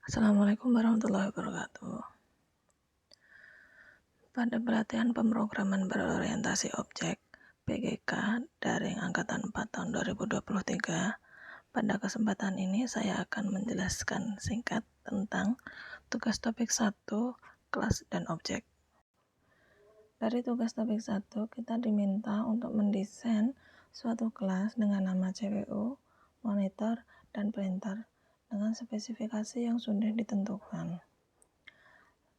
Assalamualaikum warahmatullahi wabarakatuh. Pada pelatihan pemrograman berorientasi objek (PGK) Daring Angkatan 4 tahun 2023, pada kesempatan ini saya akan menjelaskan singkat tentang tugas topik 1, kelas dan objek. Dari tugas topik 1, kita diminta untuk mendesain suatu kelas dengan nama CPU, monitor, dan printer dengan spesifikasi yang sudah ditentukan.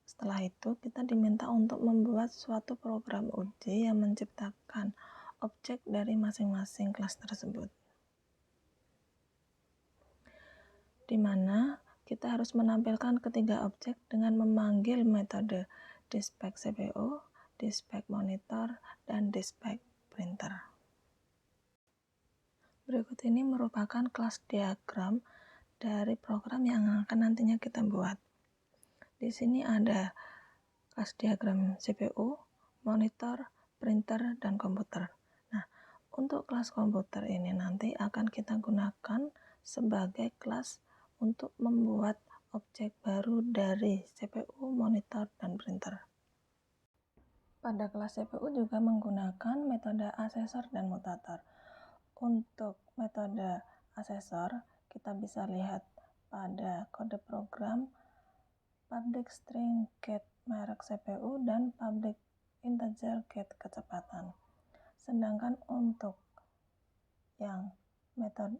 Setelah itu, kita diminta untuk membuat suatu program uji yang menciptakan objek dari masing-masing kelas tersebut, di mana kita harus menampilkan ketiga objek dengan memanggil metode dispatch CPU, dispatch monitor, dan dispatch printer. Berikut ini merupakan kelas diagram dari program yang akan nantinya kita buat. Di sini ada kelas diagram CPU, monitor, printer, dan komputer. Nah, untuk kelas komputer ini nanti akan kita gunakan sebagai kelas untuk membuat objek baru dari CPU, monitor, dan printer. Pada kelas CPU juga menggunakan metode asesor dan mutator. Untuk metode asesor, kita bisa lihat pada kode program public string get merek CPU dan public integer get kecepatan. Sedangkan untuk yang metode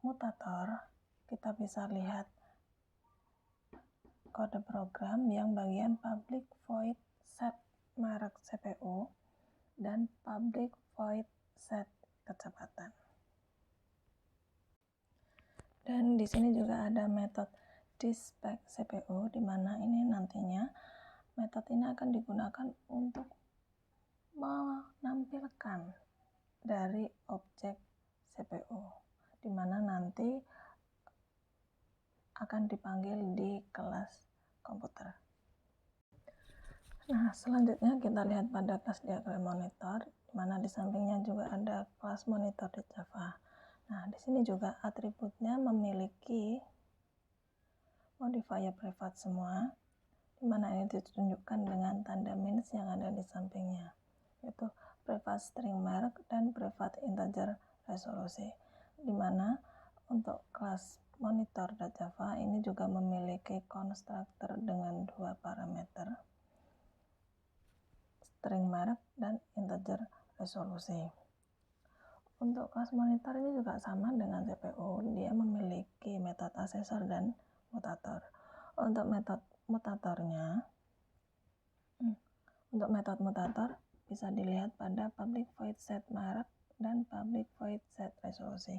mutator, kita bisa lihat kode program yang bagian public void set merek CPU dan public void set kecepatan. Dan di sini juga ada metode dispatch CPU, di mana ini nantinya metode ini akan digunakan untuk menampilkan dari objek CPU, di mana nanti akan dipanggil di kelas komputer. Nah, selanjutnya kita lihat pada kelas diagram monitor, di mana di sampingnya juga ada kelas monitor di Java. Nah, di sini juga atributnya memiliki modifier privat semua, di mana ini ditunjukkan dengan tanda minus yang ada di sampingnya, yaitu privat string merek dan privat integer resolusi, di mana untuk kelas monitor Java ini juga memiliki konstruktor dengan dua parameter, string merek dan integer resolusi. Untuk kelas monitor ini juga sama dengan CPU, dia memiliki metode asesor dan mutator. Untuk metode mutator bisa dilihat pada public void set merek dan public void set resolusi.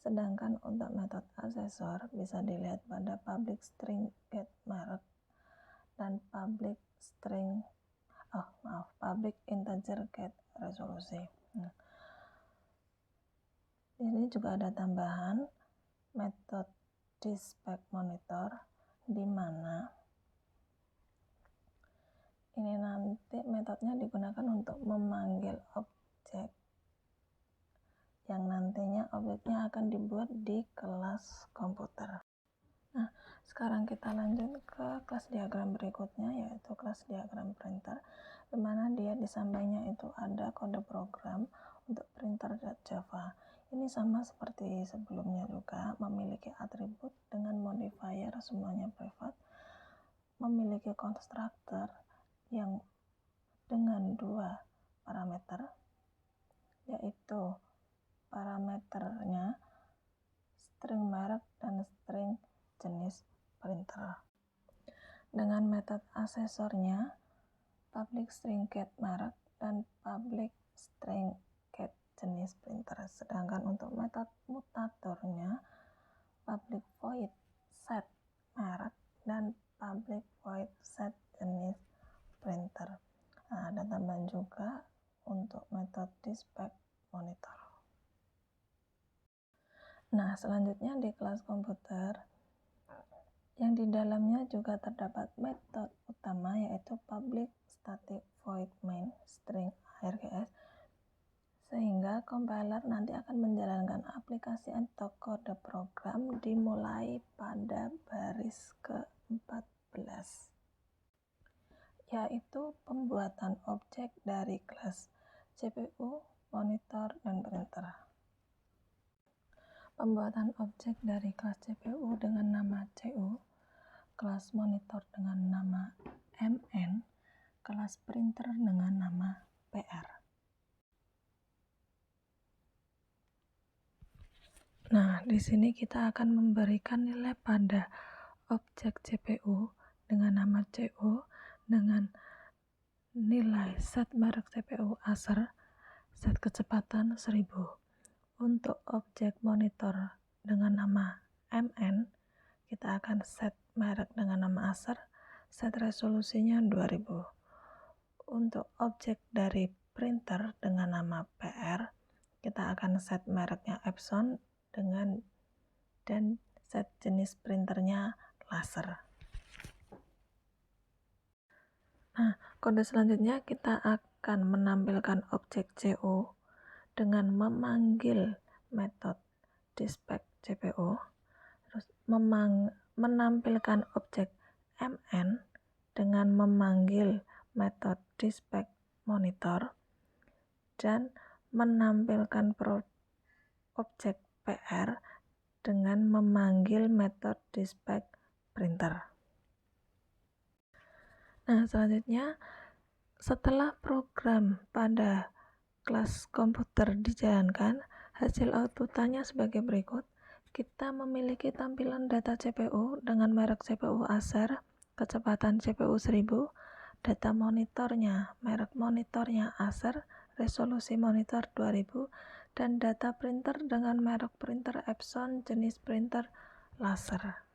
Sedangkan untuk metode asesor bisa dilihat pada public string get merek dan public integer get resolusi. Ini juga ada tambahan metode dispatch monitor, di mana ini nanti metodenya digunakan untuk memanggil objek yang nantinya objeknya akan dibuat di kelas komputer. Nah, sekarang kita lanjut ke kelas diagram berikutnya, yaitu kelas diagram printer, di mana dia di sampingnya itu ada kode program untuk printer Java. Ini sama seperti sebelumnya juga, memiliki atribut dengan modifier semuanya privat, memiliki konstruktor yang dengan dua parameter, yaitu parameternya string merek dan string jenis printer. Dengan metode asesornya public string get merek dan public string get jenis printer. Sedangkan untuk metode mutatornya public void set merek dan public void set jenis printer. Nah, ada tambahan juga untuk metode dispatch monitor. Nah, selanjutnya di kelas komputer yang di dalamnya juga terdapat metode utama, yaitu public static void main string args, sehingga compiler nanti akan menjalankan aplikasi atau kode program dimulai pada tulis ke-14, yaitu pembuatan objek dari kelas CPU, monitor, dan printer. Pembuatan objek dari kelas CPU dengan nama CU, kelas monitor dengan nama MN, kelas printer dengan nama PR. Nah, di sini kita akan memberikan nilai pada objek CPU dengan nama CU dengan nilai set merek CPU Acer, set kecepatan 1000. Untuk objek monitor dengan nama MN, kita akan set merek dengan nama Acer, set resolusinya 2000. Untuk objek dari printer dengan nama PR, kita akan set mereknya Epson dan set jenis printernya laser. Nah, kode selanjutnya kita akan menampilkan objek CU dengan memanggil metode dispatch CPU, terus menampilkan objek MN dengan memanggil metode dispatch monitor, dan menampilkan objek PR dengan memanggil metode dispatch printer. Nah, selanjutnya setelah program pada kelas komputer dijalankan, hasil outputannya sebagai berikut. Kita memiliki tampilan data CPU dengan merek CPU Acer, kecepatan CPU 1000, data monitornya, merek monitornya Acer, resolusi monitor 2000, dan data printer dengan merek printer Epson, jenis printer laser.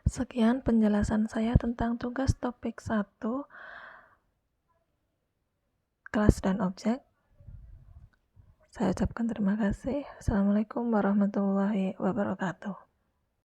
Sekian penjelasan saya tentang tugas topik 1, kelas dan objek. Saya ucapkan terima kasih. Assalamualaikum warahmatullahi wabarakatuh.